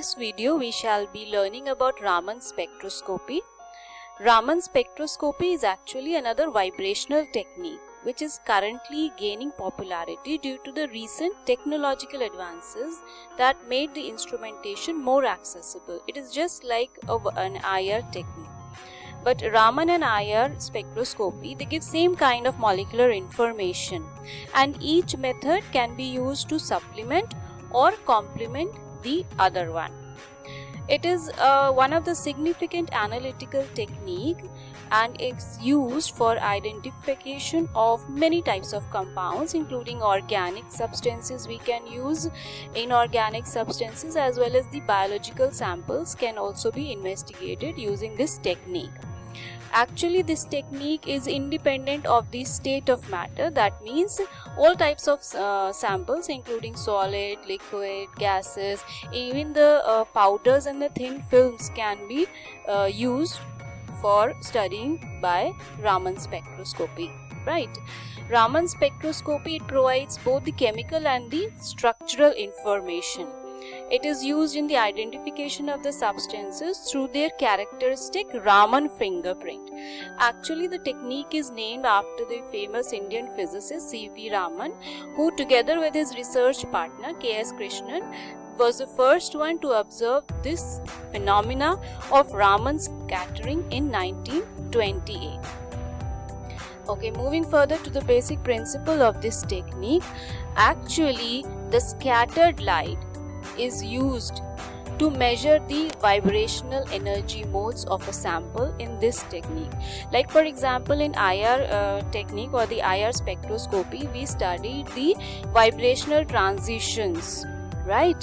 this video we shall be learning about Raman spectroscopy. Raman spectroscopy is actually another vibrational technique which is currently gaining popularity due to the recent technological advances that made the instrumentation more accessible. It is just like an IR technique. But Raman and IR spectroscopy, they give same kind of molecular information, and each method can be used to supplement or complement the other one. It is one of the significant analytical technique, and it's used for identification of many types of compounds, including organic substances we can use, inorganic substances, as well as the biological samples can also be investigated using this technique. Actually, this technique is independent of the state of matter. That means all types of samples, including solid, liquid, gases, even the powders and the thin films can be used for studying by Raman spectroscopy. Right? Raman spectroscopy, it provides both the chemical and the structural information. It is used in the identification of the substances through their characteristic Raman fingerprint. Actually, the technique is named after the famous Indian physicist C.V. Raman, who together with his research partner K.S. Krishnan was the first one to observe this phenomena of Raman scattering in 1928. Okay, moving further to the basic principle of this technique. Actually, the scattered light is used to measure the vibrational energy modes of a sample in this technique. Like for example, in IR technique or the IR spectroscopy, we studied the vibrational transitions, right,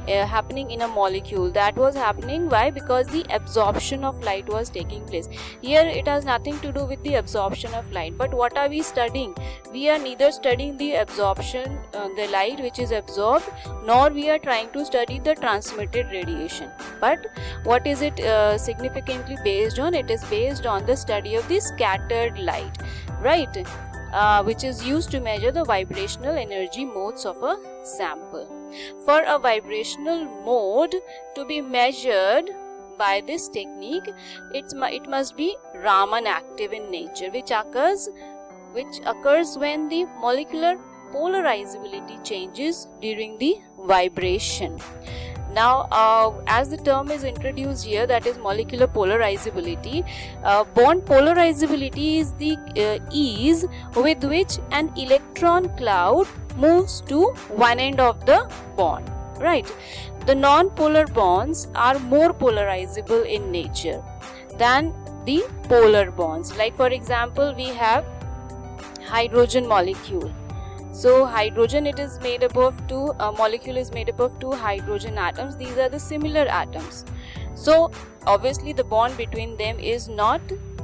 happening in a molecule. That was happening, why? Because the absorption of light was taking place. Here it has nothing to do with the absorption of light, but what are we studying? We are neither studying the absorption, the light which is absorbed, nor we are trying to study the transmitted radiation. But what is it significantly based on? It is based on the study of the scattered light, right, which is used to measure the vibrational energy modes of a sample. For a vibrational mode to be measured by this technique, it must be Raman active in nature, which occurs when the molecular polarizability changes during the vibration. Now, as the term is introduced here, that is molecular polarizability. Bond polarizability is the ease with which an electron cloud moves to one end of the bond, right? The non-polar bonds are more polarizable in nature than the polar bonds. Like for example, we have hydrogen molecule. So hydrogen, it is made up of molecule is made up of two hydrogen atoms. These are the similar atoms. So obviously the bond between them is not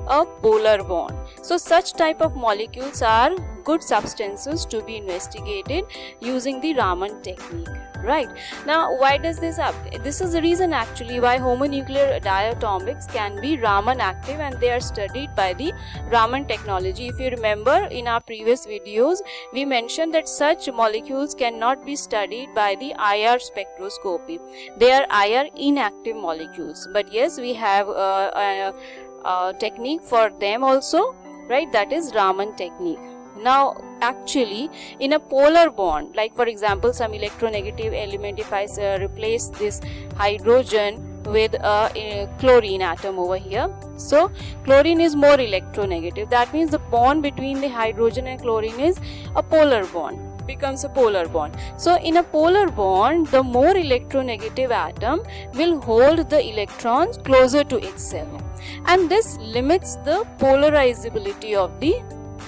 a polar bond. So such type of molecules are good substances to be investigated using the Raman technique. Right. Now, why does this happen? This is the reason actually why homonuclear diatomics can be Raman active, and they are studied by the Raman technology. If you remember, in our previous videos, we mentioned that such molecules cannot be studied by the IR spectroscopy. They are IR inactive molecules. But yes, we have a technique for them also, right? That is Raman technique. Now, actually, in a polar bond, like for example, some electronegative element, if I replace this hydrogen with a chlorine atom over here, so chlorine is more electronegative. That means the bond between the hydrogen and chlorine is a polar bond, becomes a polar bond. So in a polar bond, the more electronegative atom will hold the electrons closer to itself, and this limits the polarizability of the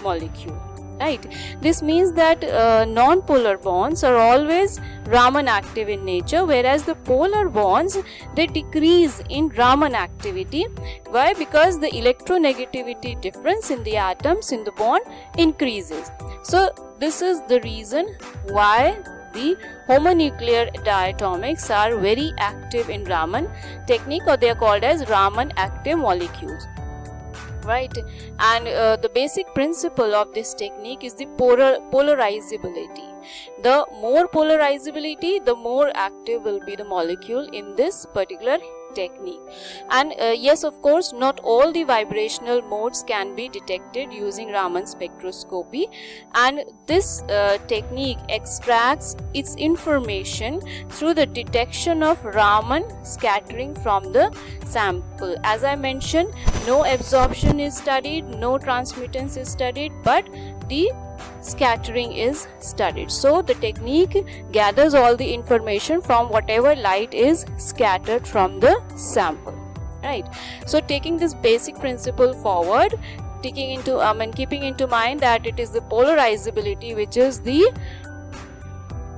molecule. Right. This means that non-polar bonds are always Raman active in nature, whereas the polar bonds, they decrease in Raman activity. Why? Because the electronegativity difference in the atoms in the bond increases. So this is the reason why the homonuclear diatomics are very active in Raman technique, or they are called as Raman active molecules. right? And the basic principle of this technique is the polarizability. The more polarizability, the more active will be the molecule in this particular technique. And yes, of course, not all the vibrational modes can be detected using Raman spectroscopy, and this technique extracts its information through the detection of Raman scattering from the sample. As I mentioned, no absorption is studied, no transmittance is studied, but the scattering is studied. So the technique gathers all the information from whatever light is scattered from the sample, right? So taking this basic principle forward, keeping into mind that it is the polarizability which is the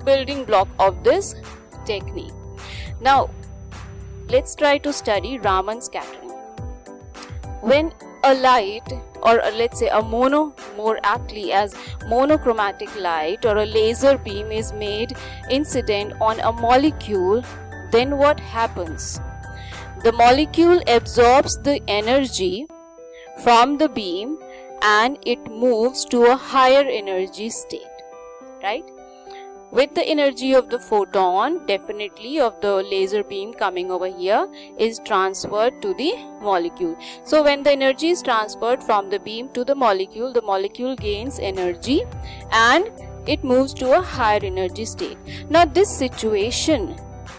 building block of this technique. Now let's try to study Raman scattering. When a light, or let's say a more aptly as monochromatic light or a laser beam is made incident on a molecule, then what happens? The molecule absorbs the energy from the beam and it moves to a higher energy state, right? With the energy of the photon, definitely of the laser beam coming over here, is transferred to the molecule. So when the energy is transferred from the beam to the molecule gains energy and it moves to a higher energy state. Now this situation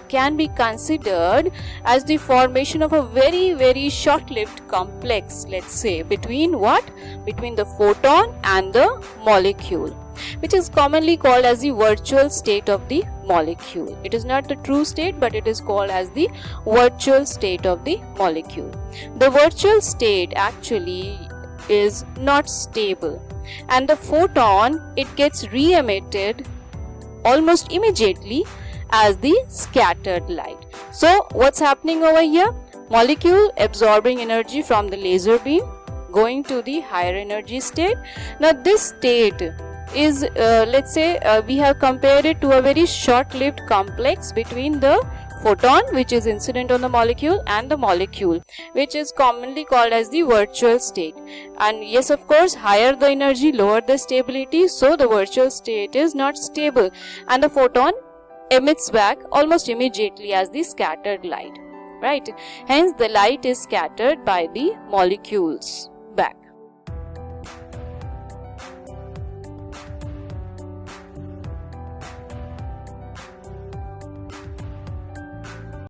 can be considered as the formation of a very short-lived complex, let's say, between the photon and the molecule, which is commonly called as the virtual state of the molecule. It is not the true state, but it is called as the virtual state of the molecule. The virtual state actually is not stable, and the photon, it gets re-emitted almost immediately as the scattered light. So what's happening over here? Molecule absorbing energy from the laser beam, going to the higher energy state. Now this state is let's say we have compared it to a very short-lived complex between the photon, which is incident on the molecule, and the molecule, which is commonly called as the virtual state. And yes, of course, higher the energy, lower the stability, so the virtual state is not stable, and the photon emits back almost immediately as the scattered light, right? Hence the light is scattered by the molecules.